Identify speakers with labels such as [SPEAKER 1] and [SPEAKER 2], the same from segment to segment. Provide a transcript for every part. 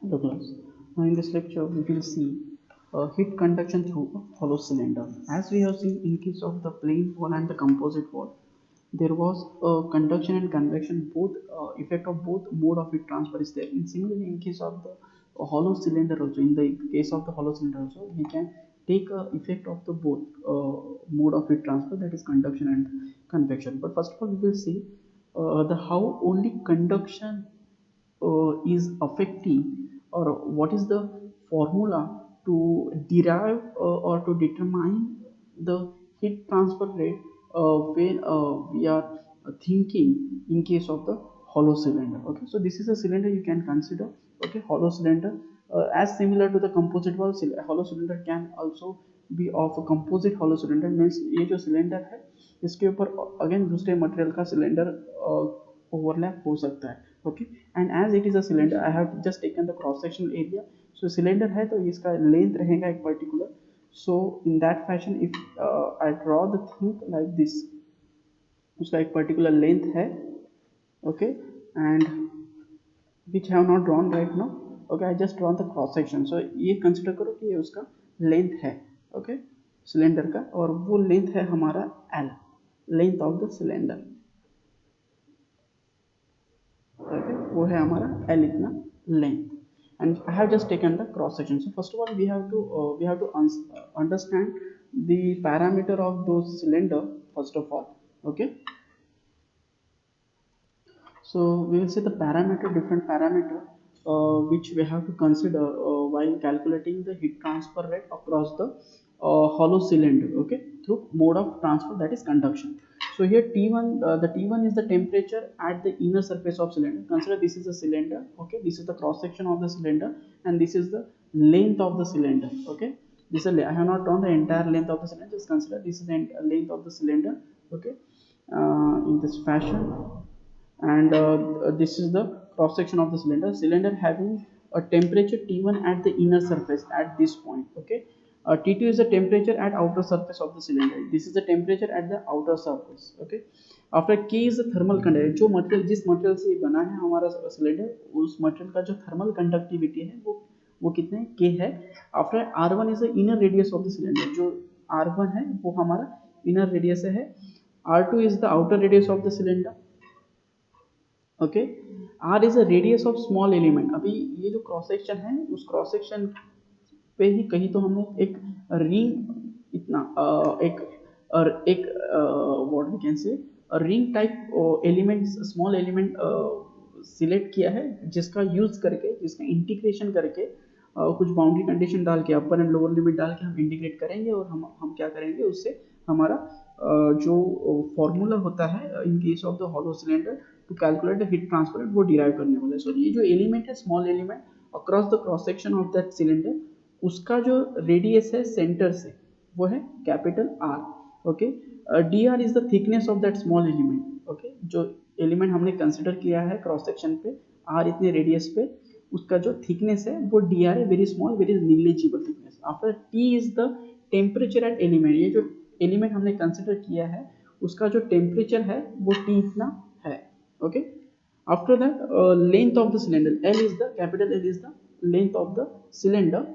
[SPEAKER 1] Hello class. Now in this lecture we will see heat conduction through a hollow cylinder. As we have seen in case of the plain wall and the composite wall, there was conduction and convection both effect of both mode of heat transfer is there. In similarly in case of the hollow cylinder also, in the case of the hollow cylinder also, we can take effect of the both mode of heat transfer, that is conduction and convection. But first of all we will see the how only conduction is affecting, or what is the formula to derive or to determine the heat transfer rate when we are thinking in case of the hollow cylinder. Okay, so this is a cylinder you can consider. Okay, hollow cylinder, as similar to the composite wall, hollow cylinder can also be of a composite hollow cylinder, means ये जो cylinder है इसके ऊपर again दूसरे material का cylinder overlap हो सकता है. Okay, and as it is a cylinder I have just taken the cross sectional area. So cylinder है तो इसका लेंथ रहेगा एक particular. So in that fashion if I draw the thing like this, उसका एक पर्टिकुलर लेंथ है. Okay, and which have not drawn right now. Okay, I just drawn the cross section. So ये consider करो कि ये उसका length है. Okay, cylinder का, और वो लेंथ है हमारा L, length of the cylinder. Okay, वो है हमारा एल इतना length. and I have just taken the cross section. So first of all we have to understand the parameter of those cylinder first of all. Okay, so we will see the parameter, different parameter which we have to consider while calculating the heat transfer rate across the hollow cylinder. Okay, through mode of transfer, that is conduction. So here T1, the T1 is the temperature at the inner surface of cylinder. Consider this is a cylinder. Okay, this is the cross section of the cylinder, and this is the length of the cylinder. Okay, this is I have not drawn the entire length of the cylinder. Just consider this is the length of the cylinder. Okay, in this fashion, and this is the cross section of the cylinder having a temperature T1 at the inner surface at this point. Okay, T2 is the temperature at outer surface of the cylinder. This is the temperature at the outer surface. Okay, after K is the thermal conductivity. जो material, जिस material से बना है हमारा cylinder, उस material का जो thermal conductivity है वो कितने K है. After R1 is the inner radius of the cylinder. जो R1 है वो हमारा इनर रेडियस है. R2 is the outer radius of the cylinder. Okay, r is a radius of small element. अभी ये जो क्रॉस सेक्शन है, उस क्रॉस सेक्शन पे ही कहीं तो हमने एक रिंग इतना एक what we can say ring type element, small element select किया है, जिसका यूज करके, जिसका इंटीग्रेशन करके कुछ बाउंड्री कंडीशन डाल के, अपर एंड लोअर लिमिट डाल के हम इंटीग्रेट करेंगे, और हम क्या करेंगे उससे हमारा जो फॉर्मूला होता है in case of the hollow cylinder to calculate the heat transfer rate, वो डिराइव करने वाला है. सो ये जो एलिमेंट है, small element across the cross section of that cylinder, उसका जो रेडियस है सेंटर से, वो है capital R. Okay, D R is the thickness of that small element. Okay, जो एलिमेंट हमने कंसिडर किया है क्रॉस सेक्शन पे, आर इतने रेडियस पे, उसका जो थिकनेस है वो डी आर है, very small, very negligible thickness. After T is the temperature at element. ये जो एलिमेंट हमने कंसिडर किया है उसका जो टेम्परेचर है वो टी इतना है. Okay, after that length of the cylinder, L is the capital L is the length of the cylinder.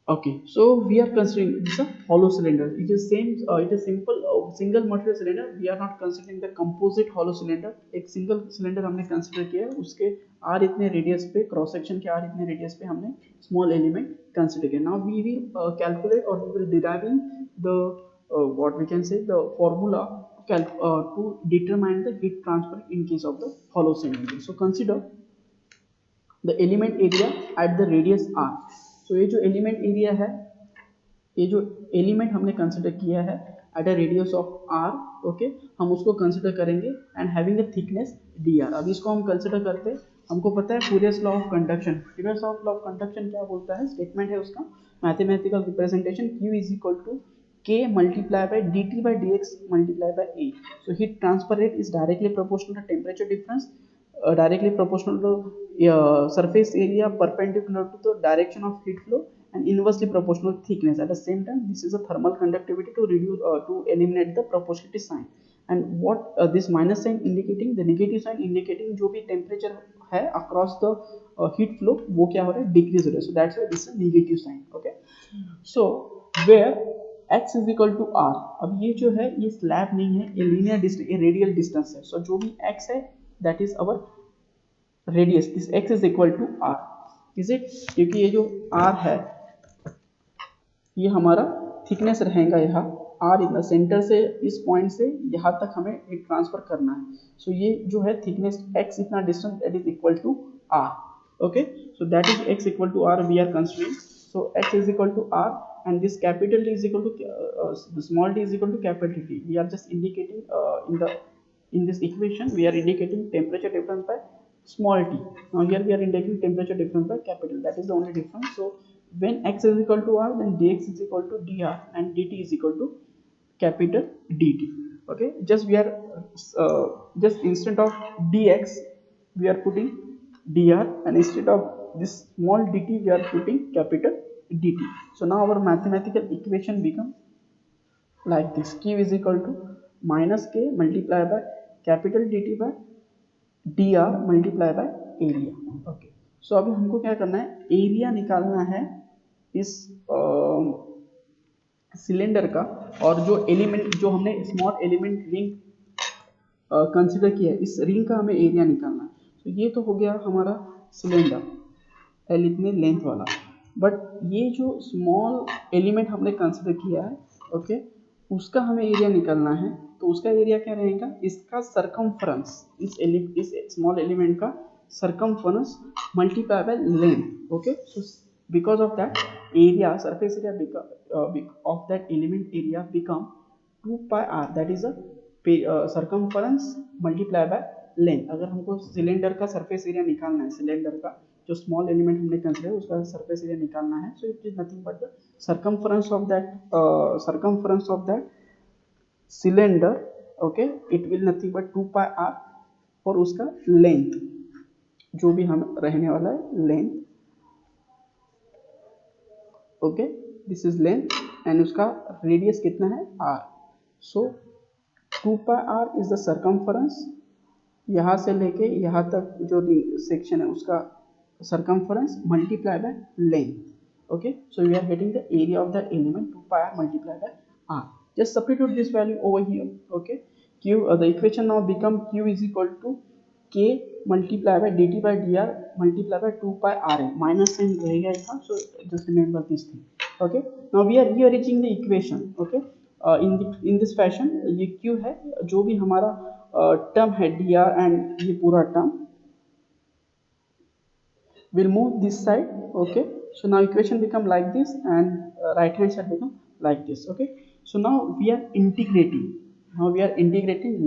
[SPEAKER 1] Okay, so we are considering this a hollow cylinder. It is same. It is simple single material cylinder. We are not considering the composite hollow cylinder. एक single cylinder हमने consider किया है, उसके R इतने radius पे, cross section के R इतने radius पे हमने small element consider किया. Now we will calculate, or we will deriving the what we can say the formula to determine the heat transfer in case of the hollow cylinder. So consider the element area at the radius R. So ये जो element area है, ये जो element हमने consider किया है at a radius of R. Okay, हम उसको कंसिडर करेंगे and having a thickness d r. अब इसको हम कंसिडर करते हैं, हमको पता है Fourier's law of conduction. Fourier's law of conduction क्या बोलता है, स्टेटमेंट है उसका, mathematical representation Q is equal to K multiply by dt by dx multiply by A. So heat transfer rate is directly proportional to temperature difference, directly proportional to surface area perpendicular to the direction of heat flow, and inversely proportional to thickness. At the same time, this is a thermal conductivity to reduce to eliminate the proportionality sign. And what this minus sign indicating, the negative sign indicating जो भी temperature है across the heat flow वो क्या हो रहा है, decrease हो रहा है. So that's why this is negative sign. Okay, so where x is equal to r. अब ये जो है ये स्लैब नहीं है, ये लीनियर डिस्टेंस, ये रेडियल डिस्टेंस है. सो जो भी x है that is our radius. This x is equal to r. Is it? क्योंकि ये जो r है ये हमारा थिकनेस रहेगा यहाँ r इन द सेंटर से, इस पॉइंट से यहाँ तक हमें हीट ट्रांसफर करना है. सो ये जो है थिकनेस x इतना distance that is equal to r. Okay, so that is x equal to r we are considering. So x is equal to r and this capital D is equal to small d is equal to capital T. We are just indicating in this equation we are indicating temperature difference by small t. Now here we are indicating temperature difference by capital. That is the only difference. So when x is equal to r, then dx is equal to dr and dt is equal to capital dt. Okay, just we are just instead of dx we are putting dr, and instead of this small dt we are putting capital dt. So now our mathematical equation becomes like this: q is equal to minus k multiplied by capital dt by dr multiplied by area. Okay, so अभी हमको क्या करना है, area निकालना है इस cylinder का, और जो एलिमेंट जो हमने स्मॉल एलिमेंट रिंग कंसिडर किया है, इस रिंग का हमें एरिया निकालना है. तो ये तो हो गया हमारा सिलेंडर एल इतने लेंथ वाला. बट ये जो स्मॉल एलिमेंट हमने कंसिडर किया है, ओके, उसका हमें एरिया निकालना है. तो उसका एरिया क्या रहेगा, इसका सरकमफ्रेंस, इस स्मॉल एलिमेंट का circumference multiply by length. Okay, so because of that area, surface area of that element area become 2 pi r, that is a circumference multiply by length. अगर हमको सिलेंडर का surface area निकालना है, cylinder का जो small element हमने consider उसका surface area निकालना है, so it is nothing but the circumference of that cylinder. Okay, it will nothing but 2 pi r, और उसका लेंथ जो भी हम रहने वाला है length. Okay, this is length and उसका रेडियस कितना है r. So 2 pi r is the circumference, यहाँ से लेके यहाँ तक जो सेक्शन है उसका circumference multiplied by length. Okay, so we are getting the area of the element 2 pi r multiplied by r. Just substitute this value over here. Okay, q the equation now become q is equal to k multiplied by dt by dr multiplied by 2 pi r. Minus sign रहेगा यहाँ, so just remember this thing. Okay, now we are rearranging the equation. Okay, in this fashion ये q है, जो भी हमारा term है dr and ये पूरा term will move this side. Okay, so now equation become like this and right hand side become like this. Okay, so now we are integrating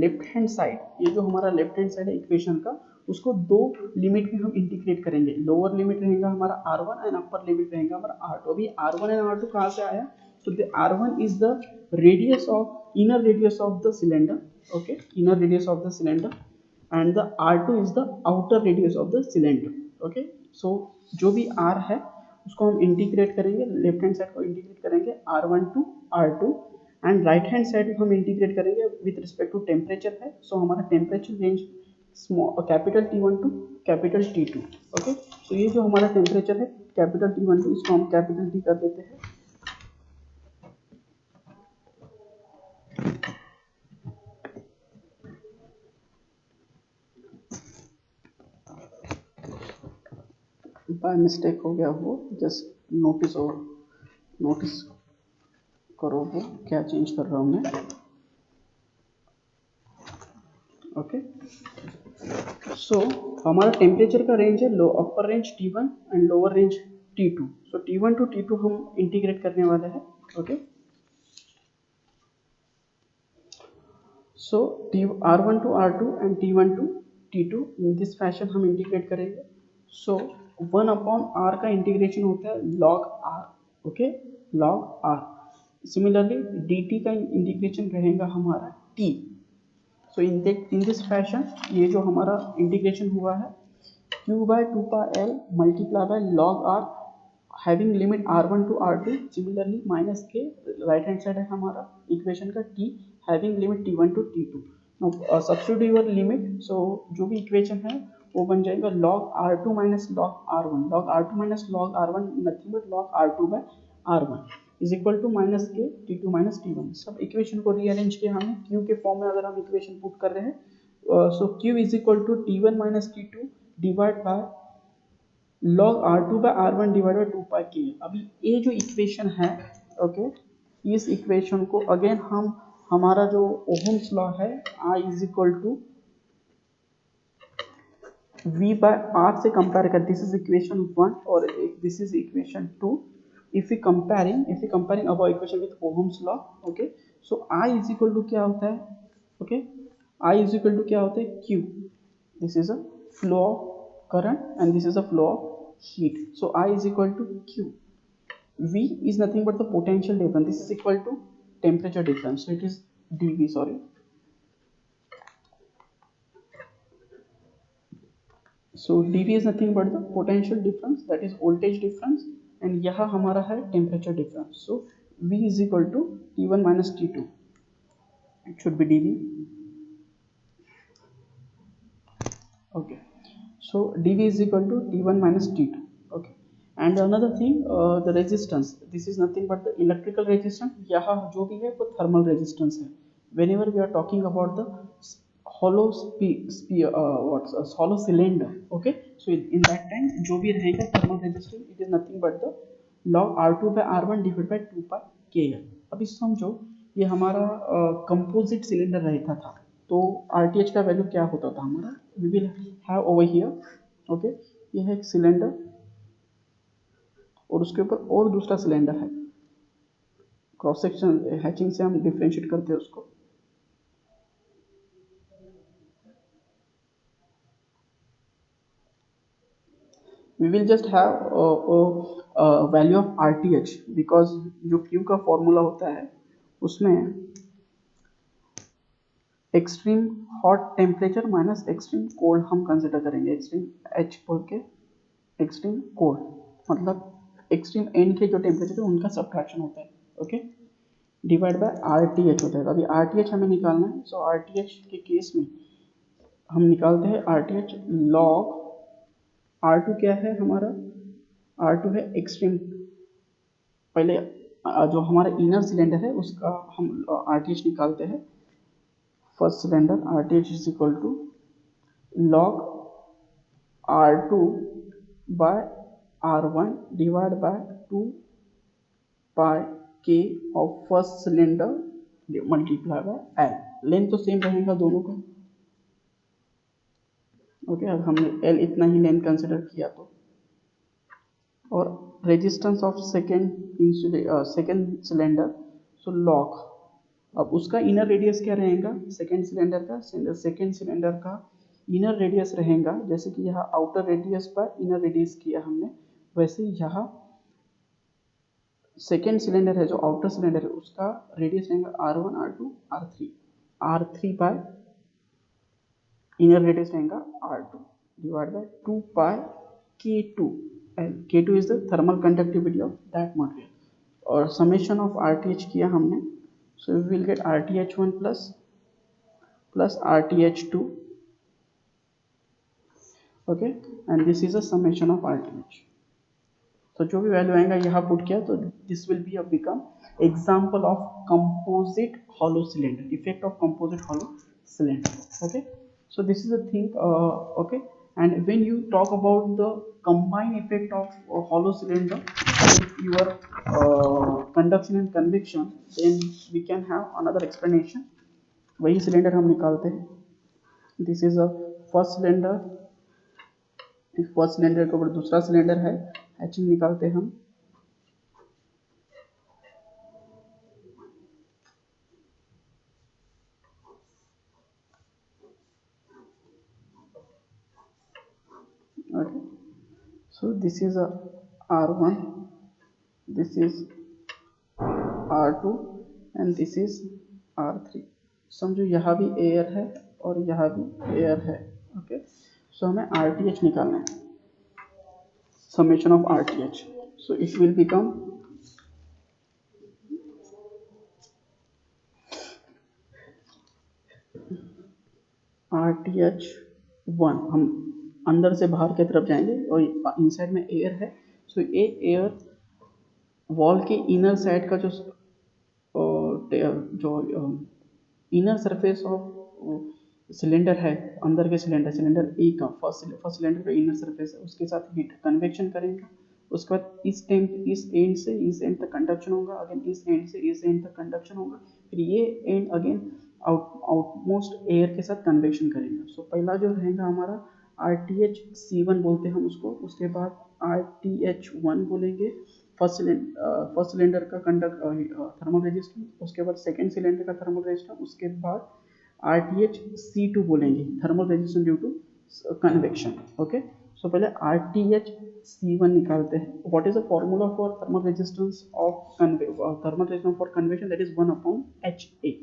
[SPEAKER 1] left hand side. ये जो हमारा left hand side है equation का, उसको दो limit में हम integrate करेंगे. लोअर लिमिट रहेगा हमारा r1 एंड अपर लिमिट रहेगा हमारा r2. अभी r1 एंड r2 कहाँ से आया, so the r1 is the radius of inner radius of the cylinder. Okay, inner radius of the cylinder and the r2 is the outer radius of the cylinder. Okay, सो जो भी r है उसको हम integrate करेंगे, left hand side को integrate करेंगे r1 to r2 and right hand side को हम इंटीग्रेट करेंगे विथ रिस्पेक्ट टू टेम्परेचर है. सो हमारा temperature range capital T1 to capital T2. Okay, so ये जो हमारा टेम्परेचर है कैपिटल T1 टू, इसको हम कैपिटल T कर देते हैं. बाय मिस्टेक हो गया वो, जस्ट नोटिस करो वो क्या चेंज कर रहा हूँ मैं. ओके, सो हमारा टेम्परेचर का रेंज है upper range T1 and lower range T2. So T1 to T2 हम इंटीग्रेट करने वाले हैं. Okay, so R1 to R2 and T1 to T2 in this fashion हम इंटीग्रेट करेंगे. सो 1 अपॉन r का इंटीग्रेशन होता है log r. Okay, log r. Similarly dt का इंटीग्रेशन रहेगा हमारा t. So in this fashion ये जो हमारा इंटीग्रेशन हुआ है q by 2 pi l multiply by log r having limit r1 to r2. Similarly minus K right hand side है हमारा इक्वेशन का t having limit t1 to t2. Substitute your limit. So जो भी equation है वो बन जाएगा log R2 minus log R1, log R2 minus log R1 nothing but log R2 by R1 is equal to minus K T2 minus T1। सब equation को rearrange किया हमने Q के फॉर्म में, अगर हम इक्वेशन पुट कर रहे हैं so Q is equal to T1 minus T2 divide by log R2 by R1 divide by 2 pi K। अभी ये जो इक्वेशन है ओके, इस इक्वेशन को अगेन हम हमारा जो ओहम्स लॉ है I is equal to V by R से कंपेयर कर, दिस इज इक्वेशन 1 और this is equation 2। if we comparing above equation with Ohm's law, okay, so I is equal to क्या होता है, okay, I is equal to क्या होता है Q, this is a flow of current and this is a flow of heat, so I is equal to Q, V is nothing but the potential difference, this is equal to temperature difference, so it is dV, sorry, so dV is nothing but the potential difference, that is voltage difference, and यहाँ हमारा है temperature difference, so V is equal to T1 minus T2, it should be dV, okay, so dV is equal to T1 minus T2, okay, and another thing the resistance, this is nothing but the electrical resistance, यहाँ जो भी है वो thermal resistance है, whenever we are talking about the hollow hollow cylinder, okay, so in that time जो भी रहेगा thermal resistance, it is nothing but the log R2 by R1 divided by 2 pi KL। अभी समझो ये हमारा composite cylinder रहता था, तो RTH का वैल्यू क्या होता था हमारा, we will have over here, okay, ये है एक सिलेंडर और उसके ऊपर और दूसरा सिलेंडर है, क्रॉस सेक्शन हैचिंग से हम डिफरेंशिएट करते हैं उसको, we will just have value of RTH because जो Q का फॉर्मूला होता है उसमें extreme hot temperature minus extreme cold हम कंसिडर करेंगे, एक्सट्रीम H बोल के एक्सट्रीम कोल्ड, मतलब एक्सट्रीम एंड के जो टेम्परेचर है उनका सब्ट्रैक्शन होता है, ओके, डिवाइड बाय RTH होता है। अभी RTH हमें निकालना है, सो RTH के केस में हम निकालते हैं RTH log R2 क्या है हमारा, R2 है एक्सट्रीम, पहले जो हमारा इनर सिलेंडर है उसका हम RTH निकालते हैं, first cylinder RTH is equal to log R2 by R1 divide by 2 pi K of first cylinder multiply by L, length तो सेम रहेगा दोनों का, ओके, अब हमने L इतना ही लेंथ कंसिडर किया तो, और resistance of second cylinder, so log, अब उसका इनर रेडियस क्या रहेगा सेकेंड सिलेंडर का, सेकेंड सिलेंडर का इनर रेडियस रहेगा, जैसे कि यहाँ आउटर रेडियस पर इनर रेडियस किया हमने, वैसे यहाँ सेकेंड सिलेंडर है जो आउटर सिलेंडर है उसका रेडियस रहेगा R1 R2 R3, R3 bye inner radius रहेगा R2 divide by 2 pi K2 L, K2 is the thermal conductivity of that material, और समेशन ऑफ RTH किया हमने, so we will get RTH1 plus RTH2, okay, and this is a summation of RTH, तो जो भी value आएगा यहाँ put किया तो this will be become example of composite hollow cylinder, effect of composite hollow cylinder, okay, so this is the thing, okay, and when you talk about the combined effect of hollow cylinder with your conduction and convection, then we can have another explanation, वही cylinder हम निकालते हैं, this is a first cylinder, first cylinder के ऊपर दूसरा cylinder है, hatching निकालते हैं हम, okay, so this is a R1, this is R2 and this is R3, समझो यहाँ भी एयर है और यहाँ भी एयर है, ओके, सो हमें RTH निकालना है, summation of RTH, so it will become RTH1, हम अंदर से बाहर की तरफ जाएंगे और इनसाइड में एयर है, सो ये एयर वॉल के इनर साइड का जो इनर सरफेस ऑफ सिलेंडर है, अंदर के सिलेंडर ए का फर्स्ट सिलेंडर का इनर सरफेस है, उसके साथ हीट कन्वेक्शन करेंगे। उसके बाद इस एंड से इस एंड तक कंडक्शन होगा, अगेन इस एंड से इस एंड तक कंडक्शन होगा, फिर ये एंड अगेन आउटमोस्ट एयर के साथ कन्वेक्शन करेंगे। सो पहला जो रहेगा हमारा RTH-C1 बोलते हैं हम उसको, उसके बाद RTH1 बोलेंगे फर्स्ट सिलेंडर का थर्मल रेजिस्टेंस, उसके बाद सेकेंड सिलेंडर का थर्मल रेजिस्टेंस, उसके बाद RTH-C2 बोलेंगे thermal resistance due to convection. Okay, so पहले RTH-C1 निकालते हैं। What is the formula for thermal resistance for convection, that is 1/HA।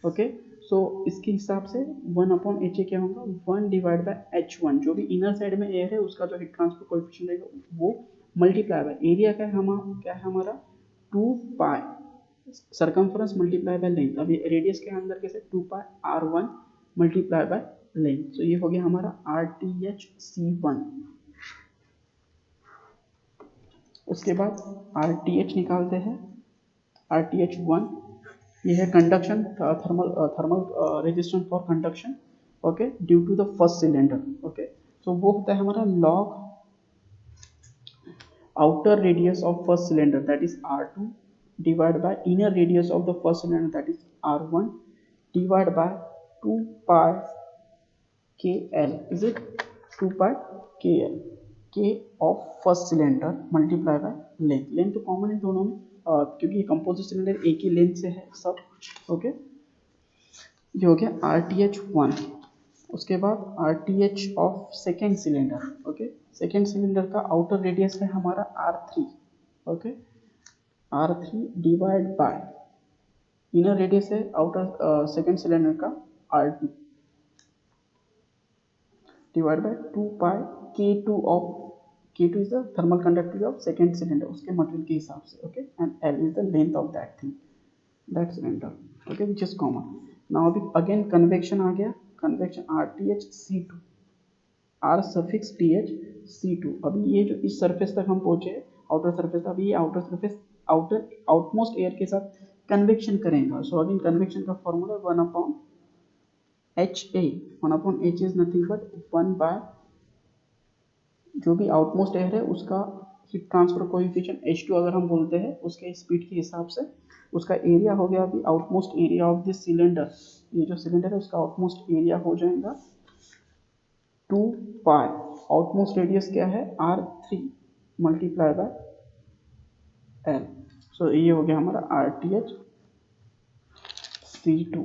[SPEAKER 1] Okay, so इसके हिसाब से 1/HA क्या होगा, 1 डिवाइड बाय H1, जो भी इनर साइड में एयर है उसका जो हीट ट्रांसफर कोएफिशिएंट रहेगा वो मल्टीप्लाई बाय एरिया क्या है हमारा 2 पाई सरकमफ्रेंस मल्टीप्लाई बाय लेंथ। अभी रेडियस के अंदर कैसे 2 पाई R1 मल्टीप्लाई बाय लेंथ। सो ये हो गया हमारा RTH-C1। उसके बाद RTH निकालते हैं, RTH1 ये है conduction thermal resistance for conduction, okay, due to the first cylinder. Okay, so वो होता है हमारा log outer radius of first cylinder, that is R2, divided by inner radius of the first cylinder, that is R1, divided by 2 pi KL, is it 2 pi KL, K of first cylinder multiply by length। Length तो common है दोनों में, क्योंकि ये composite cylinder एक ही length से है सब। ओके, ये हो गया RTH1। उसके बाद RTH of second cylinder. Okay, second cylinder का आउटर रेडियस है हमारा R3। Okay, R3 divide by inner radius है आउटर सेकेंड सिलेंडर का R2 divide by 2 pi K2 of K2 is the thermal conductivity of second cylinder उसके material के हिसाब से। Okay, and L is the length of that thing, that cylinder. Okay, which is common. Now अभी again convection आ गया, convection RTH-C2, R suffix TH-C2। अभी ये जो इस सरफेस तक हम पहुंचे आउटर सरफेस, अभी ये आउटर सरफेस आउटमोस्ट एयर के साथ कन्वेक्शन करेंगे। सो अगेन कन्वेक्शन का formula 1/HA, 1/H is nothing but 1 by जो भी आउटमोस्ट एयर है उसका हीट ट्रांसफर कोएफिशिएंट H2 अगर हम बोलते हैं उसके स्पीड के हिसाब से, उसका एरिया हो गया अभी outmost area of this cylinder, ये जो सिलेंडर है उसका आउटमोस्ट एरिया हो जाएगा 2 पाई, आउटमोस्ट रेडियस क्या है R3 मल्टीप्लाई बाय L। सो ये हो गया हमारा RTH-C2।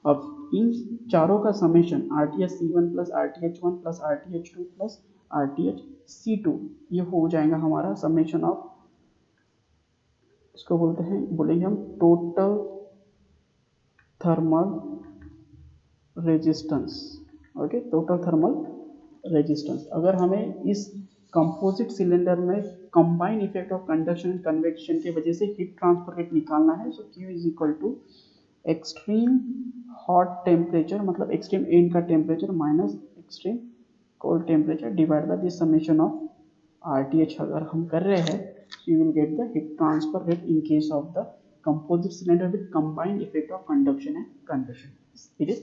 [SPEAKER 1] अब इन चारों का summation RTH-C1 plus RTH-1 plus RTH-2 plus RTH-C2 ये हो जाएगा हमारा समेशन ऑफ, इसको बोलेंगे हम total thermal resistance. Okay, total thermal resistance. अगर हमें इस कंपोजिट सिलेंडर में combine effect of conduction and convection की वजह से हीट ट्रांसफर रेट निकालना है, so Q is equal to extreme hot temperature, मतलब एक्सट्रीम एंड का temperature minus extreme cold temperature divide by this summation of RTH। अगर हम कर रहे हैं you will get the heat transfer rate in case of the composite cylinder with combined effect of conduction and convection. It is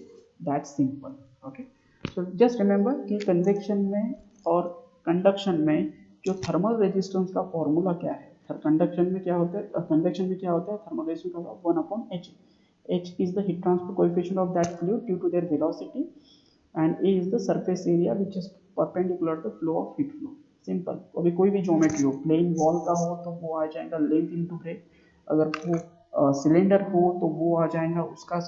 [SPEAKER 1] that simple. Okay, so just remember कि convection में और conduction में जो thermal resistance का formula क्या है, conduction में क्या होता है, convection में क्या होता है, thermal resistance का 1/H। H is the heat transfer coefficient of that fluid due to their velocity and A is the surface area which is perpendicular to the flow of heat flow। Simple. अभी कोई भी geometry हो, plane wall का हो तो वो आ जाएगा length into breadth, अगर वो सिलेंडर हो तो वो आ जाएगा उसका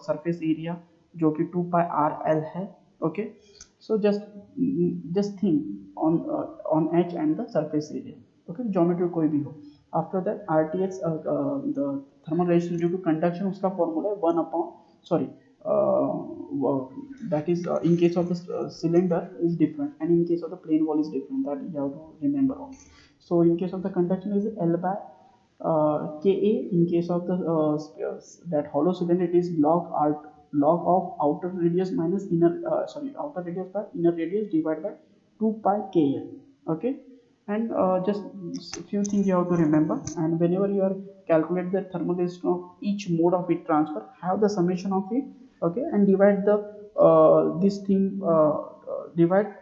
[SPEAKER 1] सरफेस एरिया जो कि 2 पाई RL है। Okay, so just think on H and the surface area. Okay, geometry कोई भी हो। After that RTH the thermal resistance due to conduction, उसका फॉर्मूला है 1 that is in case of the cylinder is different and in case of the plane wall is different, that you have to remember all. So in case of the conduction is L by Ka, in case of the that hollow cylinder it is log of outer radius minus outer radius by inner radius divided by 2 pi KL. Okay, and just a few things you have to remember. And whenever you are calculate the thermal resistance of each mode of heat transfer, have the summation of it. Okay, and divide the this thing divide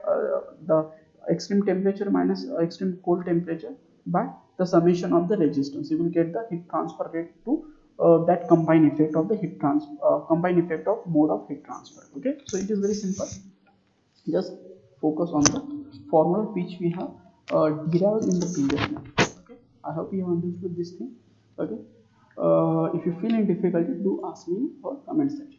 [SPEAKER 1] the extreme temperature minus extreme cold temperature by the summation of the resistance. You will get the heat transfer rate to that combined effect of the combined effect of mode of heat transfer. Okay, so it is very simple. Just focus on the formula which we have derived in the previous one. Okay, I hope you understood this thing. Okay, if you feel any difficulty, do ask me for comment section.